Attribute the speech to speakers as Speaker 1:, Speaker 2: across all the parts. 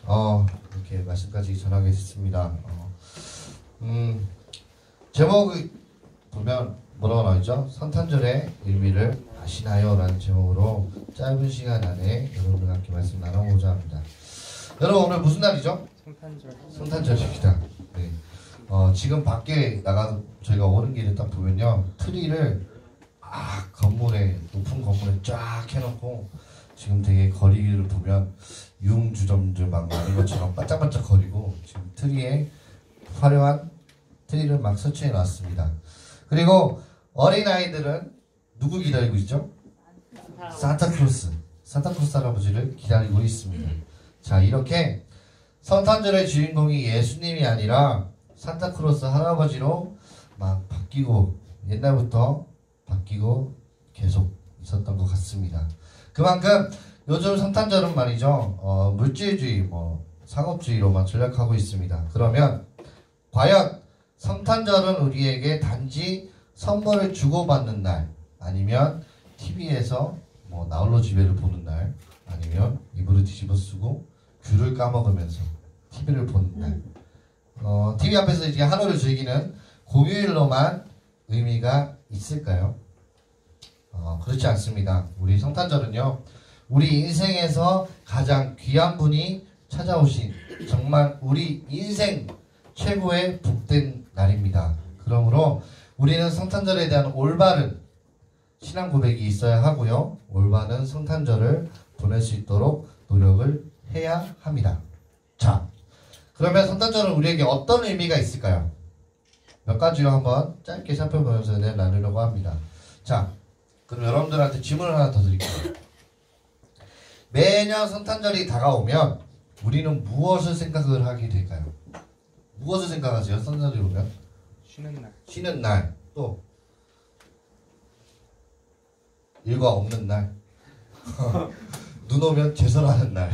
Speaker 1: 이렇게 말씀까지 전하게 됐습니다. 제목을 보면 뭐라고 나와있죠? 성탄절의 의미를 아시나요? 라는 제목으로 짧은 시간 안에 여러분과 함께 말씀 나눠보자 합니다. 여러분, 오늘 무슨 날이죠? 성탄절입니다. 네. 지금 밖에 나가서 저희가 오는 길에 딱 보면요, 트리를 건물에, 높은 건물에 쫙 해놓고 지금 되게 거리를 보면 유흥주점들 막 많은 것처럼 반짝반짝 거리고 지금 트리에 화려한 트리를 막 설치해 놨습니다. 그리고 어린아이들은 누구 기다리고 있죠? 산타클로스 할아버지를 기다리고 있습니다. 자, 이렇게 성탄절의 주인공이 예수님이 아니라 산타클로스 할아버지로 막 바뀌고, 옛날부터 바뀌고 계속 있었던 것 같습니다. 그만큼 요즘 성탄절은 말이죠, 물질주의, 상업주의로만 전락하고 있습니다. 그러면 과연 성탄절은 우리에게 단지 선물을 주고받는 날, 아니면 TV에서 나홀로 집에를 보는 날, 아니면 이불을 뒤집어 쓰고 귤을 까먹으면서 TV를 보는 날, TV 앞에서 이제 하루를 즐기는 공휴일로만 의미가 있을까요? 그렇지 않습니다. 우리 성탄절은요, 우리 인생에서 가장 귀한 분이 찾아오신 정말 우리 인생 최고의 복된 날입니다. 그러므로 우리는 성탄절에 대한 올바른 신앙 고백이 있어야 하고요, 올바른 성탄절을 보낼 수 있도록 노력을 해야 합니다. 자, 그러면 성탄절은 우리에게 어떤 의미가 있을까요? 몇 가지로 한번 짧게 살펴보면서 나누려고 합니다. 자, 그럼 여러분들한테 질문을 하나 더 드릴게요. 매년 성탄절이 다가오면 우리는 무엇을 생각을 하게 될까요? 무엇을 생각하세요? 성탄절이 오면? 쉬는 날. 또 일과 없는 날. 눈 오면 제설하는 날.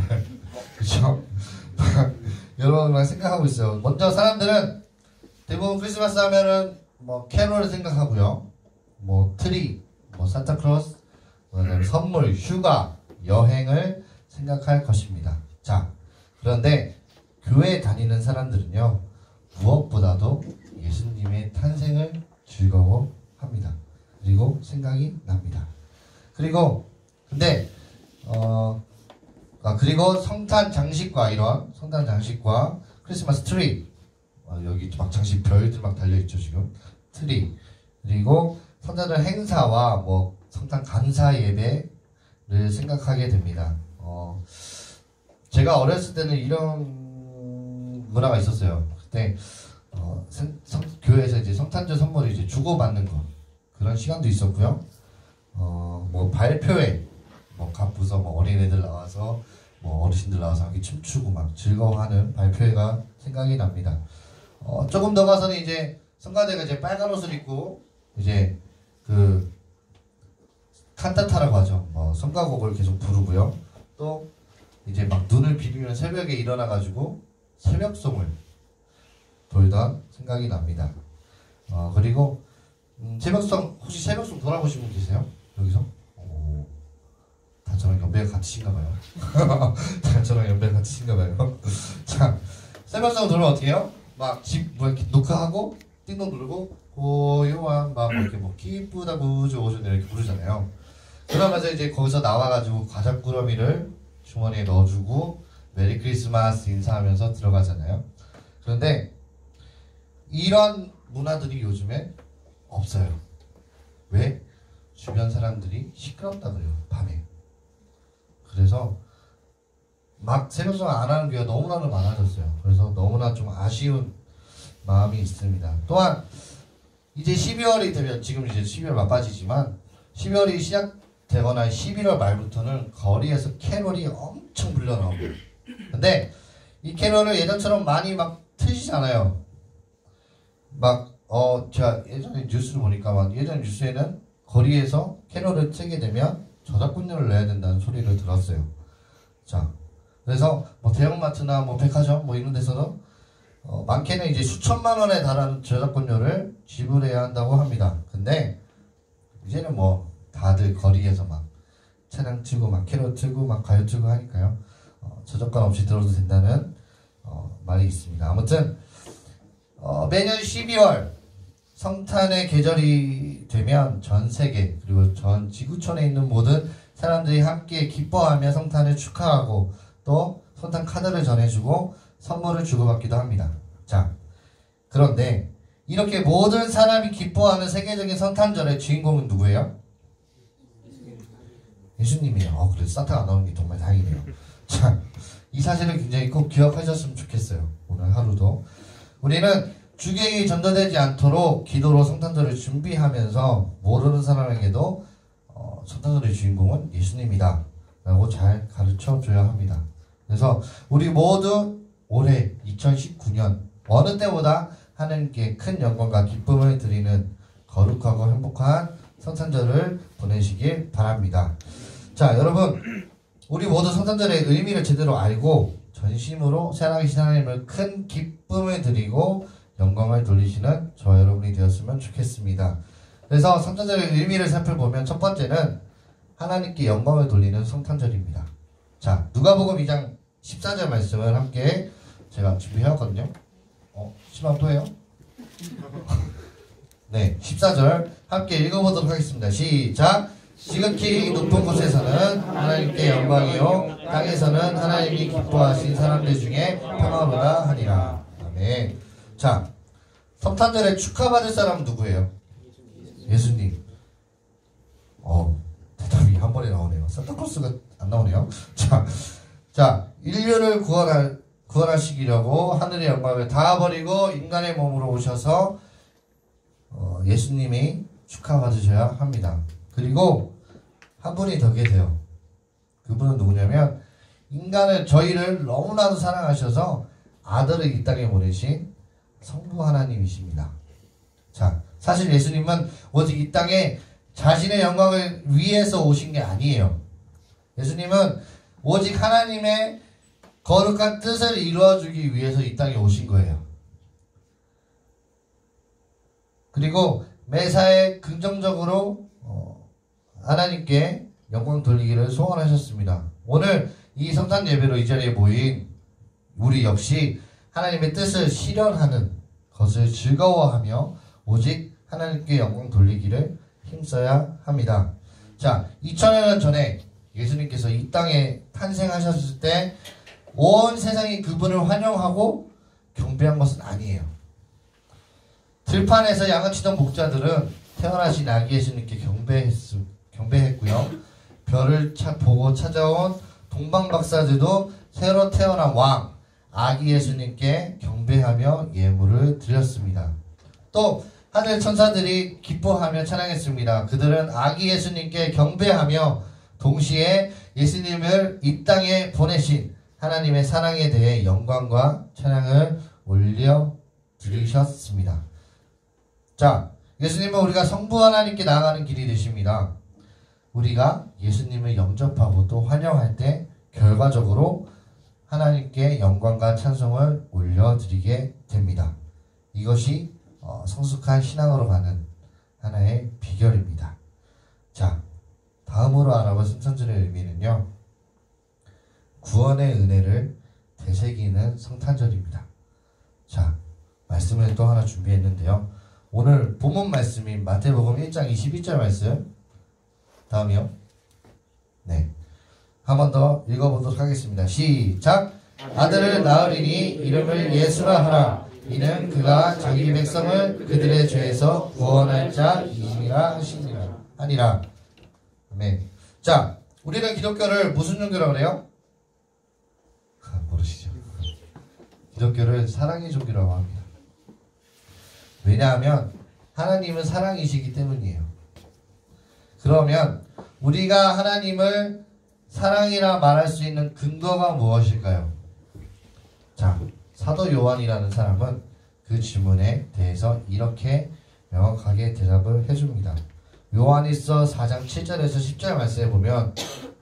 Speaker 1: 그렇죠? 여러분만 생각하고 있어요. 먼저 사람들은 대부분 크리스마스 하면은 캐롤을 생각하고요, 트리, 산타클로스, 선물, 휴가, 여행을 생각할 것입니다. 자, 그런데 교회에 다니는 사람들은요, 무엇보다도 예수님의 탄생을 즐거워합니다. 그리고 생각이 납니다. 그리고 그리고 성탄 장식과 크리스마스 트리, 여기 막 장식 별들 막 달려있죠, 지금. 트리. 그리고 성탄절 행사와 성탄 감사 예배를 생각하게 됩니다. 제가 어렸을 때는 이런 문화가 있었어요. 그때 교회에서 이제 성탄절 선물을 이제 주고받는 거, 그런 시간도 있었고요. 발표회, 각 부서 어린애들 나와서 어르신들 나와서 함께 춤추고 막 즐거워하는 발표회가 생각이 납니다. 조금 더 가서는 이제 성가대가 이제 빨간 옷을 입고 이제 그 칸타타라고 하죠. 성가곡을 계속 부르고요. 또 이제 막 눈을 비비면 새벽에 일어나가지고 새벽송을 돌던 생각이 납니다. 그리고 새벽송, 혹시 새벽송 돌아보신 분 계세요? 여기서? 다 저랑 연배가 같으신가봐요. 다 저랑 연배가 같으신가봐요. 자, 새벽송 돌면 어떻게 해요? 막 이렇게 노크하고 띵동 누르고 고요한 이렇게 기쁘다고 조조 이렇게 부르잖아요. 그러면서 이제 거기서 나와가지고 과자꾸러미를 주머니에 넣어주고 메리 크리스마스 인사하면서 들어가잖아요. 그런데 이런 문화들이 요즘에 없어요. 왜? 주변 사람들이 시끄럽다 그래요, 밤에. 그래서 막 새벽송 안 하는 교회가 너무나도 많아졌어요. 그래서 너무나 좀 아쉬운 마음이 있습니다. 또한 이제 12월이 되면, 지금 이제 12월 막바지지만 12월이 시작되거나 11월 말부터는 거리에서 캐롤이 엄청 불려나오고, 근데 이 캐롤을 예전처럼 많이 막 트시지 않아요. 제가 예전에 뉴스를 보니까 예전 뉴스에는 거리에서 캐롤을 트게 되면 저작권료를 내야 된다는 소리를 들었어요. 자, 그래서 대형마트나 백화점 이런 데서는 많게는 이제 수천만 원에 달하는 저작권료를 지불해야 한다고 합니다. 근데 이제는 다들 거리에서 막 차량 틀고 막 캐롤 틀고 막 가요 틀고 하니까요. 저작권 없이 들어도 된다는 말이 있습니다. 아무튼 매년 12월 성탄의 계절이 되면 전 세계 그리고 전 지구촌에 있는 모든 사람들이 함께 기뻐하며 성탄을 축하하고 또 성탄 카드를 전해주고 선물을 주고받기도 합니다. 자, 그런데 이렇게 모든 사람이 기뻐하는 세계적인 성탄절의 주인공은 누구예요? 예수님이에요. 그래서 산타가 안 나오는 게 정말 다행이네요. 자, 이 사실을 굉장히 꼭 기억하셨으면 좋겠어요. 오늘 하루도 우리는 주객이 전도되지 않도록 기도로 성탄절을 준비하면서 모르는 사람에게도 성탄절의 주인공은 예수님이다 라고 잘 가르쳐 줘야 합니다. 그래서 우리 모두 올해 2019년 어느 때보다 하나님께 큰 영광과 기쁨을 드리는 거룩하고 행복한 성탄절을 보내시길 바랍니다. 자, 여러분, 우리 모두 성탄절의 의미를 제대로 알고 전심으로 살아계신 하나님을 큰 기쁨을 드리고 영광을 돌리시는 저와 여러분이 되었으면 좋겠습니다. 그래서 성탄절의 의미를 살펴보면 첫 번째는 하나님께 영광을 돌리는 성탄절입니다. 자, 누가복음 2장 14절 말씀을 함께 제가 준비해왔거든요. 시방 또 해요? 네, 14절 함께 읽어보도록 하겠습니다. 시작! 지극히 높은 곳에서는 하나님께 영광이요 땅에서는 하나님이 기뻐하신 사람들 중에 평화로다 하니라. 아멘. 자, 성탄절에 축하받을 사람은 누구예요? 예수님. 대답이 한 번에 나오네요. 산타클로스가 안 나오네요. 자, 인류를 구원하시려고 하늘의 영광을 다 버리고 인간의 몸으로 오셔서 예수님이 축하받으셔야 합니다. 그리고 한 분이 더 계세요. 그분은 누구냐면 저희를 너무나도 사랑하셔서 아들을 이 땅에 보내신 성부 하나님이십니다. 자, 사실 예수님은 오직 이 땅에 자신의 영광을 위해서 오신 게 아니에요. 예수님은 오직 하나님의 거룩한 뜻을 이루어주기 위해서 이 땅에 오신 거예요. 그리고 매사에 긍정적으로 하나님께 영광 돌리기를 소원하셨습니다. 오늘 이 성탄 예배로 이 자리에 모인 우리 역시 하나님의 뜻을 실현하는 것을 즐거워하며 오직 하나님께 영광 돌리기를 힘써야 합니다. 자, 2000년 전에 예수님께서 이 땅에 탄생하셨을 때 온 세상이 그분을 환영하고 경배한 것은 아니에요. 들판에서 양을 치던 목자들은 태어나신 아기 예수님께 경배했고요. 별을 보고 찾아온 동방박사들도 새로 태어난 왕 아기 예수님께 경배하며 예물을 드렸습니다. 또 하늘 천사들이 기뻐하며 찬양했습니다. 그들은 아기 예수님께 경배하며 동시에 예수님을 이 땅에 보내신 하나님의 사랑에 대해 영광과 찬양을 올려드리셨습니다. 자, 예수님은 우리가 성부 하나님께 나아가는 길이 되십니다. 우리가 예수님을 영접하고 또 환영할 때 결과적으로 하나님께 영광과 찬송을 올려드리게 됩니다. 이것이 성숙한 신앙으로 가는 하나의 비결입니다. 자, 다음으로 알아볼 성탄절의 의미는요, 구원의 은혜를 되새기는 성탄절입니다. 자, 말씀을 또 하나 준비했는데요. 오늘 본문 말씀인 마태복음 1장 22절 말씀, 다음이요. 네, 한 번 더 읽어보도록 하겠습니다. 시작! 아들을 낳으리니 이름을 예수라 하라. 이는 그가 자기 백성을 그들의 죄에서 구원할 자이시니라 하니라. 아멘. 자, 우리는 기독교를 무슨 종교라고 그래요? 모르시죠? 기독교를 사랑의 종교라고 합니다. 왜냐하면 하나님은 사랑이시기 때문이에요. 그러면 우리가 하나님을 사랑이라 말할 수 있는 근거가 무엇일까요? 자, 사도 요한이라는 사람은 그 질문에 대해서 이렇게 명확하게 대답을 해줍니다. 요한일서 4장 7절에서 10절 말씀에 보면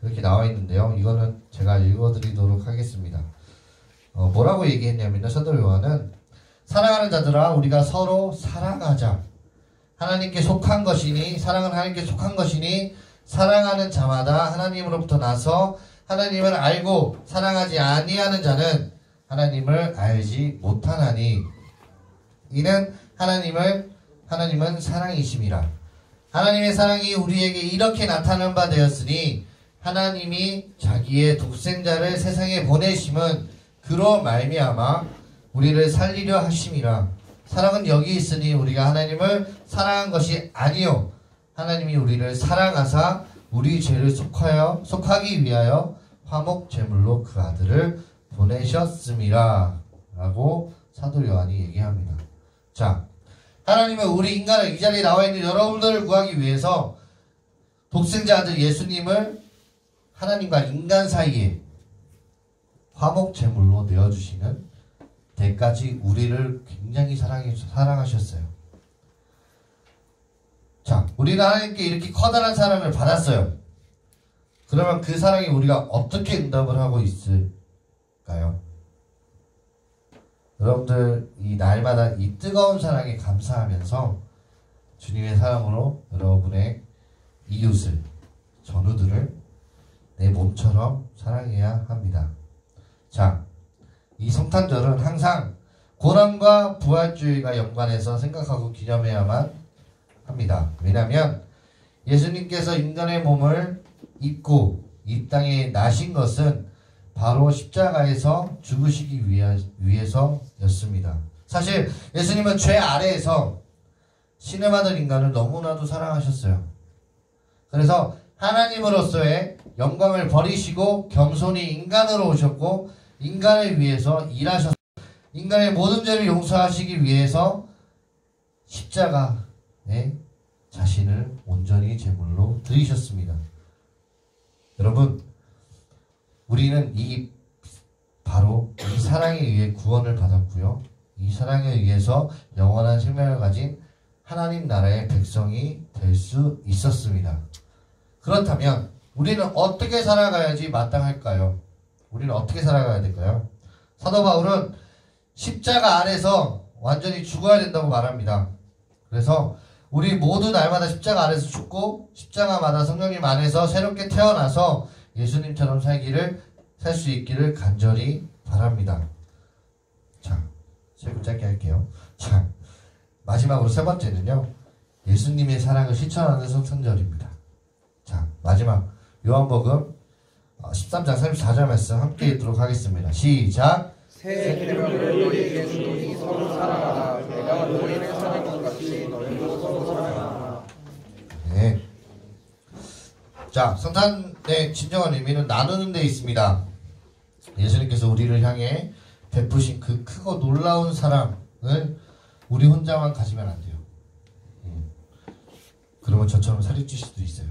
Speaker 1: 이렇게 나와 있는데요. 이거는 제가 읽어드리도록 하겠습니다. 뭐라고 얘기했냐면요. 사도 요한은 사랑하는 자들아 우리가 서로 사랑하자. 하나님께 속한 것이니 사랑은 하나님께 속한 것이니 사랑하는 자마다 하나님으로부터 나서 하나님을 알고 사랑하지 아니하는 자는 하나님을 알지 못하나니 이는 하나님은 사랑이심이라. 하나님의 사랑이 우리에게 이렇게 나타난 바 되었으니 하나님이 자기의 독생자를 세상에 보내심은 그로 말미암아 우리를 살리려 하심이라. 사랑은 여기 있으니 우리가 하나님을 사랑한 것이 아니요 하나님이 우리를 사랑하사 우리 죄를 속하기 위하여 화목 제물로 그 아들을 보내셨음이라 라고 사도 요한이 얘기합니다. 자, 하나님은 우리 인간을 이 자리에 나와 있는 여러분들을 구하기 위해서 독생자 아들 예수님을 하나님과 인간 사이에 화목 제물로 내어주시는 때까지 우리를 굉장히 사랑하셨어요. 자, 우리는 하나님께 이렇게 커다란 사랑을 받았어요. 그러면 그 사랑에 우리가 어떻게 응답을 하고 있을까요? 여러분들 이 날마다 이 뜨거운 사랑에 감사하면서 주님의 사랑으로 여러분의 이웃을, 전우들을 내 몸처럼 사랑해야 합니다. 자, 이 성탄절은 항상 고난과 부활주의가 연관해서 생각하고 기념해야만 합니다. 왜냐하면 예수님께서 인간의 몸을 입고 이 땅에 나신 것은 바로 십자가에서 죽으시기 위해서였습니다. 사실 예수님은 죄 아래에서 신음하던 인간을 너무나도 사랑하셨어요. 그래서 하나님으로서의 영광을 버리시고 겸손히 인간으로 오셨고 인간을 위해서 일하셨어요. 인간의 모든 죄를 용서하시기 위해서 십자가에 자신을 온전히 제물로 드리셨습니다. 여러분, 우리는 바로 이 사랑에 의해 구원을 받았고요. 이 사랑에 의해서 영원한 생명을 가진 하나님 나라의 백성이 될 수 있었습니다. 그렇다면 우리는 어떻게 살아가야지 마땅할까요? 우리는 어떻게 살아가야 될까요? 사도 바울은 십자가 안에서 완전히 죽어야 된다고 말합니다. 그래서 우리 모두 날마다 십자가 안에서 죽고 십자가마다 성령님 안에서 새롭게 태어나서 예수님처럼 살 수 있기를 간절히 바랍니다. 자, 제가 짧게 할게요. 자, 마지막으로 세 번째는요. 예수님의 사랑을 실천하는 성탄절입니다. 자, 마지막 요한복음 13장 34절 말씀 함께 읽도록 하겠습니다. 시작!
Speaker 2: 새 계명을 너희에게 주노니 서로 사랑하라. 내가 너희를 사랑한 것 같이 너희도 서로 사랑하라.
Speaker 1: 네. 자, 성탄의 진정한 의미는 나누는 데 있습니다. 예수님께서 우리를 향해 베푸신 그 크고 놀라운 사랑을 우리 혼자만 가지면 안 돼요. 그러면 저처럼 살이 찔 수도 있어요.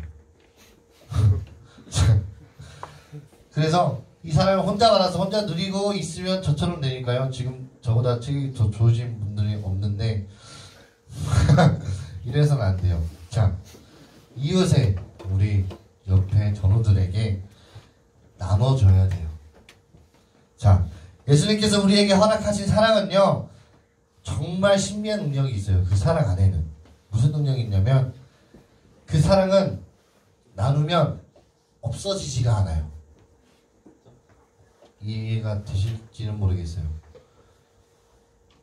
Speaker 1: 그래서 이 사람을 혼자 받아서 혼자 누리고 있으면 저처럼 되니까요. 지금 저보다 책이 더 좋으신 분들이 없는데 이래서는 안 돼요. 자, 이웃에 우리 옆에 전우들에게 나눠줘야 돼요. 자, 예수님께서 우리에게 허락하신 사랑은요, 정말 신비한 능력이 있어요. 그 사랑 안에는 무슨 능력이 있냐면 그 사랑은 나누면 없어지지가 않아요. 이해가 되실지는 모르겠어요.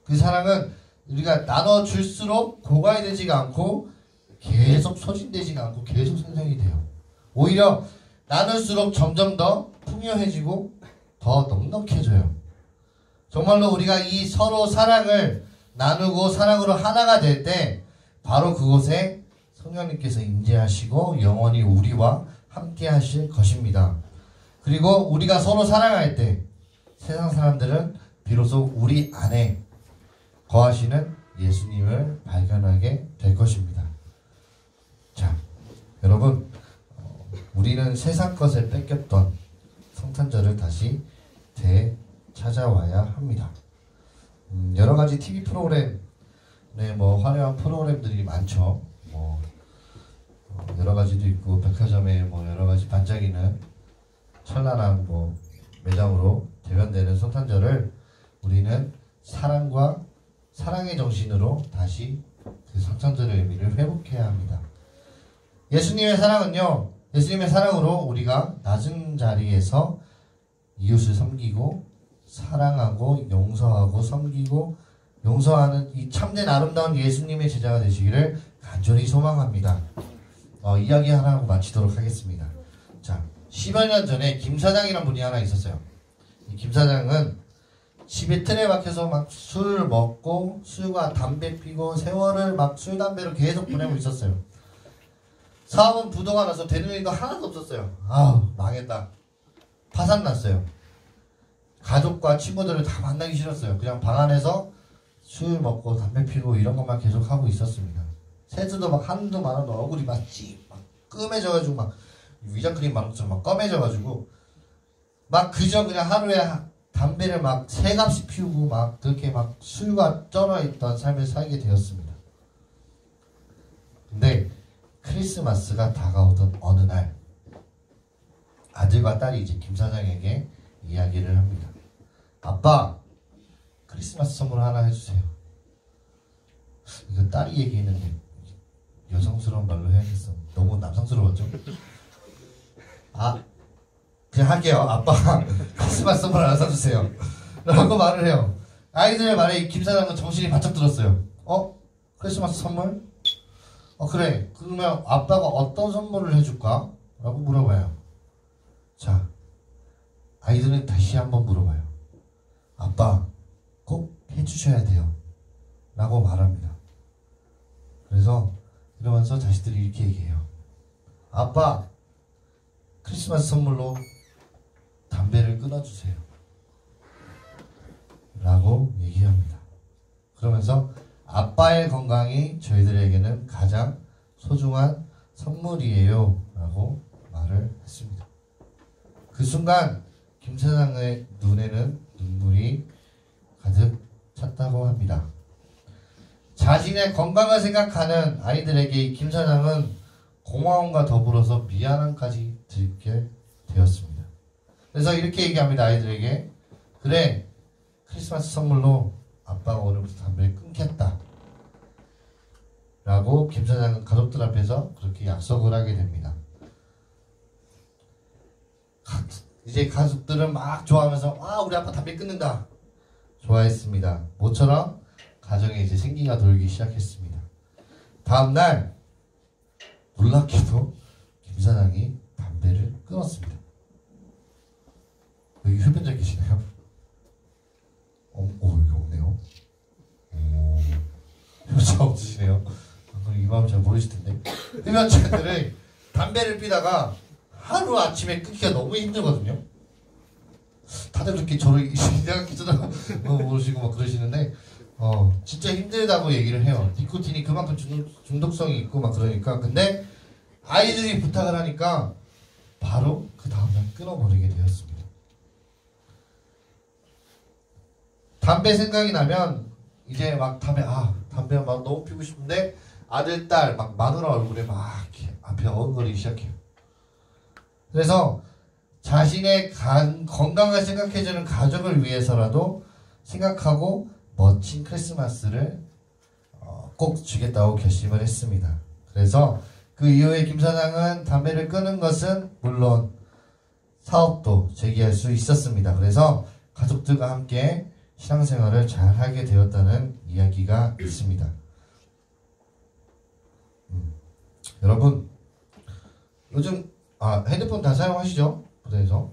Speaker 1: 그 사랑은 우리가 나눠줄수록 고갈되지가 않고 계속 소진되지가 않고 계속 생성이 돼요. 오히려 나눌수록 점점 더 풍요해지고 더 넉넉해져요. 정말로 우리가 이 서로 사랑을 나누고 사랑으로 하나가 될 때 바로 그곳에 성령님께서 임재하시고 영원히 우리와 함께 하실 것입니다. 그리고 우리가 서로 사랑할 때 세상 사람들은 비로소 우리 안에 거하시는 예수님을 발견하게 될 것입니다. 자, 여러분, 우리는 세상 것을 뺏겼던 성탄절을 다시 되찾아와야 합니다. 여러 가지 TV 프로그램, 화려한 프로그램들이 많죠. 여러 가지도 있고, 백화점에 여러 가지 반짝이는 찬란한 매장으로 대변되는 성탄절을 우리는 사랑과 사랑의 정신으로 다시 그 성탄절의 의미를 회복해야 합니다. 예수님의 사랑은요, 예수님의 사랑으로 우리가 낮은 자리에서 이웃을 섬기고 사랑하고 용서하고 섬기고 용서하는 이 참된 아름다운 예수님의 제자가 되시기를 간절히 소망합니다. 이야기 하나 하고 마치도록 하겠습니다. 자, 10여 년 전에 김 사장이라는 분이 하나 있었어요. 이 김 사장은 집에 틀에 박혀서 막 술 먹고 술과 담배 피고 세월을 막 술 담배로 계속 보내고 있었어요. 사업은 부도가 나서 되는 일도 하나도 없었어요. 아우, 망했다. 파산 났어요. 가족과 친구들을 다 만나기 싫었어요. 그냥 방 안에서 술 먹고 담배 피고 이런 것만 계속 하고 있었습니다. 세수도 막 한두 만 원도 얼굴이 막 끔해져가지고 막 위장크림 바른 것처럼 막 검해져가지고 막 그저 그냥 하루에 담배를 막 세 갑씩 피우고 막 그렇게 막 술과 쩔어있던 삶을 살게 되었습니다. 근데 크리스마스가 다가오던 어느 날 아들과 딸이 이제 김 사장에게 이야기를 합니다. 아빠, 크리스마스 선물 하나 해주세요. 이거 딸이 얘기했는데 여성스러운 말로 해야겠어. 너무 남성스러웠죠? 그냥 할게요. 아빠, 크리스마스 선물 하나 사주세요. 라고 말을 해요. 아이들의 말에 김 사장은 정신이 바짝 들었어요. 크리스마스 선물? 그래. 그러면 아빠가 어떤 선물을 해줄까? 라고 물어봐요. 자, 아이들은 다시 한번 물어봐요. 아빠, 꼭 해주셔야 돼요. 라고 말합니다. 그래서 이러면서 자식들이 이렇게 얘기해요. 아빠, 크리스마스 선물로 담배를 끊어주세요. 라고 얘기합니다. 그러면서 아빠의 건강이 저희들에게는 가장 소중한 선물이에요. 라고 말을 했습니다. 그 순간 김 사장의 눈에는 눈물이 가득 찼다고 합니다. 자신의 건강을 생각하는 아이들에게 김 사장은 고마움과 더불어서 미안함까지 들게 되었습니다. 그래서 이렇게 얘기합니다. 아이들에게. 그래, 크리스마스 선물로 아빠가 오늘부터 담배를 끊겠다. 라고 김 사장은 가족들 앞에서 그렇게 약속을 하게 됩니다. 이제 가족들은 막 좋아하면서 우리 아빠 담배 끊는다. 좋아했습니다. 모처럼 가정에 이제 생기가 돌기 시작했습니다. 다음날 놀랍게도 김 사장이 담배를 끊었습니다. 여기 흡연자 계시나요? 여기 없네요. 흡연자 없으시네요. 이 마음 잘 모르실 텐데. 흡연자들은 담배를 피다가 하루 아침에 끊기가 너무 힘들거든요. 다들 그렇게 저를 이상하게 쳐다보시고 막 그러시는데 진짜 힘들다고 얘기를 해요. 니코틴이 그만큼 중독성이 있고 막 그러니까. 근데 아이들이 부탁을 하니까 바로 그 다음날 끊어버리게 되었습니다. 담배 생각이 나면 이제 막 담배 막 너무 피우고 싶은데 아들, 딸, 막 마누라 얼굴에 막 이렇게 앞에 어긋거리기 시작해요. 그래서 자신의 건강을 생각해주는 가족을 위해서라도 생각하고 멋진 크리스마스를 꼭 주겠다고 결심을 했습니다. 그래서 그 이후에 김 사장은 담배를 끊은 것은 물론 사업도 재개할 수 있었습니다. 그래서 가족들과 함께 신앙생활을 잘 하게 되었다는 이야기가 있습니다. 여러분, 요즘 핸드폰 다 사용하시죠? 부대에서?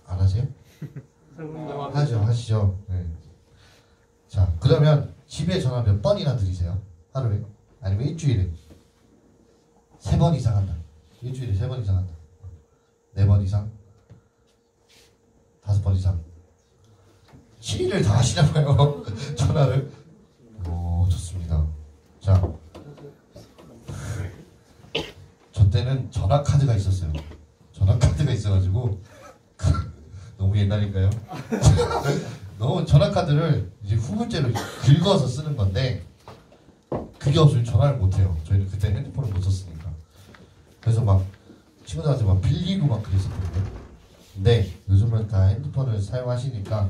Speaker 1: 안 하세요? 하시죠. 네. 자, 그러면 집에 전화 몇 번이나 드리세요? 하루에? 아니면 일주일에? 3번 이상 한다. 일주일에 3번 이상 한다. 4번 이상? 5번 이상? 7일을 다 하시나봐요. 전화를. 좋습니다. 자, 저 때는 전화카드가 있었어요. 전화카드가 있어가지고 너무 옛날인가요? 너무 전화카드를 이제 후불제로 긁어서 쓰는 건데 그게 없으면 전화를 못해요. 저희는 그때 핸드폰을 못 썼으니까. 그래서 막 친구들한테 막 빌리고 막 그랬었거든요. 근데 요즘은 다 핸드폰을 사용하시니까.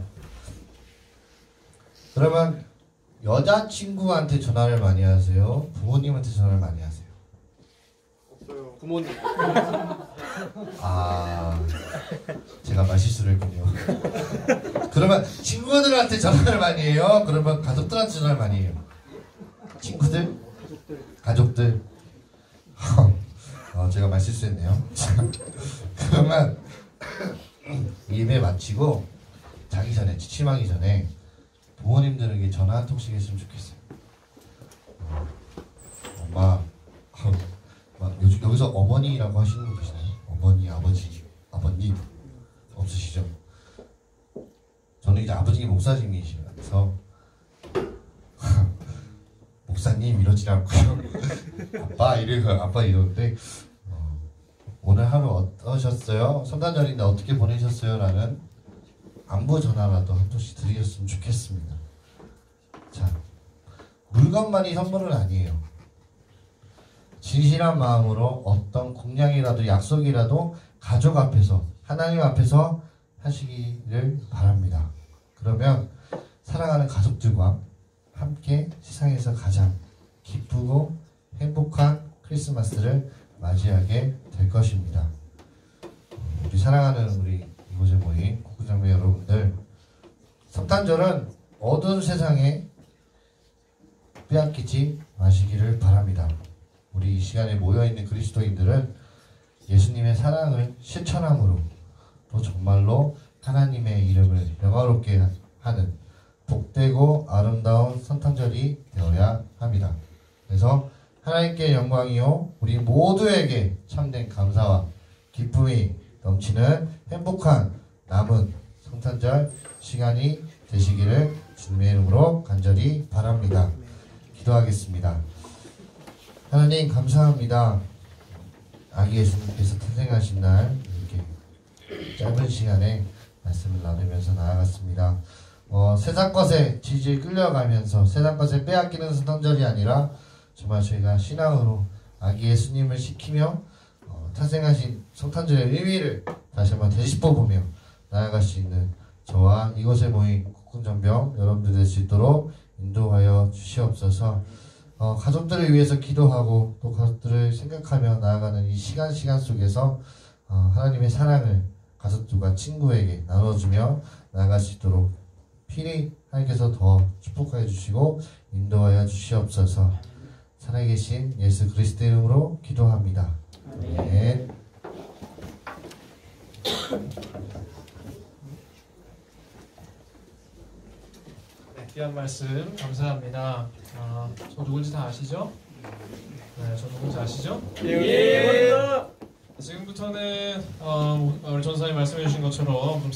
Speaker 1: 그러면 여자친구한테 전화를 많이 하세요? 부모님한테 전화를 많이 하세요?
Speaker 2: 없어요. 부모님.
Speaker 1: 아, 제가 말실수를 했군요. 그러면 친구들한테 전화를 많이 해요? 그러면 가족들한테 전화를 많이 해요? 친구들? 가족들? 제가 말실수했네요. 그러면 예배 마치고 자기 전에, 취침하기 전에 부모님들에게 전화 한 통씩 했으면 좋겠어요. 엄마, 요즘 여기서 어머니라고 하시는 분 계시나요? 어머니, 아버지, 아버님 없으시죠? 저는 이제 아버지 목사님이시면서 목사님 이러지 않고요. 아빠 이러는데 오늘 하루 어떠셨어요? 성탄절인데 어떻게 보내셨어요? 라는 안부 전화라도 한 통씩 드리셨으면 좋겠습니다. 자, 물건만이 선물은 아니에요. 진실한 마음으로 어떤 공약이라도 약속이라도 가족 앞에서, 하나님 앞에서 하시기를 바랍니다. 그러면 사랑하는 가족들과 함께 세상에서 가장 기쁘고 행복한 크리스마스를 맞이하게 될 것입니다. 우리 사랑하는 우리 이곳에 모인 국구장배 여러분들, 성탄절은 어두운 세상에 빼앗기지 마시기를 바랍니다. 우리 이 시간에 모여있는 그리스도인들은 예수님의 사랑을 실천함으로 또 정말로 하나님의 이름을 영화롭게 하는 복되고 아름다운 성탄절이 되어야 합니다. 그래서 하나님께 영광이요 우리 모두에게 참된 감사와 기쁨이 넘치는 행복한 남은 성탄절 시간이 되시기를 주님의 이름으로 간절히 바랍니다. 기도하겠습니다. 하나님 감사합니다. 아기 예수님께서 탄생하신 날 이렇게 짧은 시간에 말씀을 나누면서 나아갔습니다. 세상 것에 질질 끌려가면서 세상 것에 빼앗기는 성탄절이 아니라 정말 저희가 신앙으로 아기 예수님을 지키며 탄생하신 성탄절의 의미를 다시 한번 되짚어보며 나아갈 수 있는 저와 이곳에 모인 국군전병 여러분들 될 수 있도록 인도하여 주시옵소서. 가족들을 위해서 기도하고 또 가족들을 생각하며 나아가는 이 시간 속에서 하나님의 사랑을 가족들과 친구에게 나눠주며 나아갈 수 있도록 필히 하나님께서 더 축복하여 주시고 인도하여 주시옵소서. 살아계신 예수 그리스도 이름으로 기도합니다. 아멘.
Speaker 3: 귀한 말씀 감사합니다. 저 누군지 다 아시죠? 네, 저 누군지 아시죠?
Speaker 2: 예.
Speaker 3: 지금부터는 우리 전사님 말씀해 주신 것처럼 좀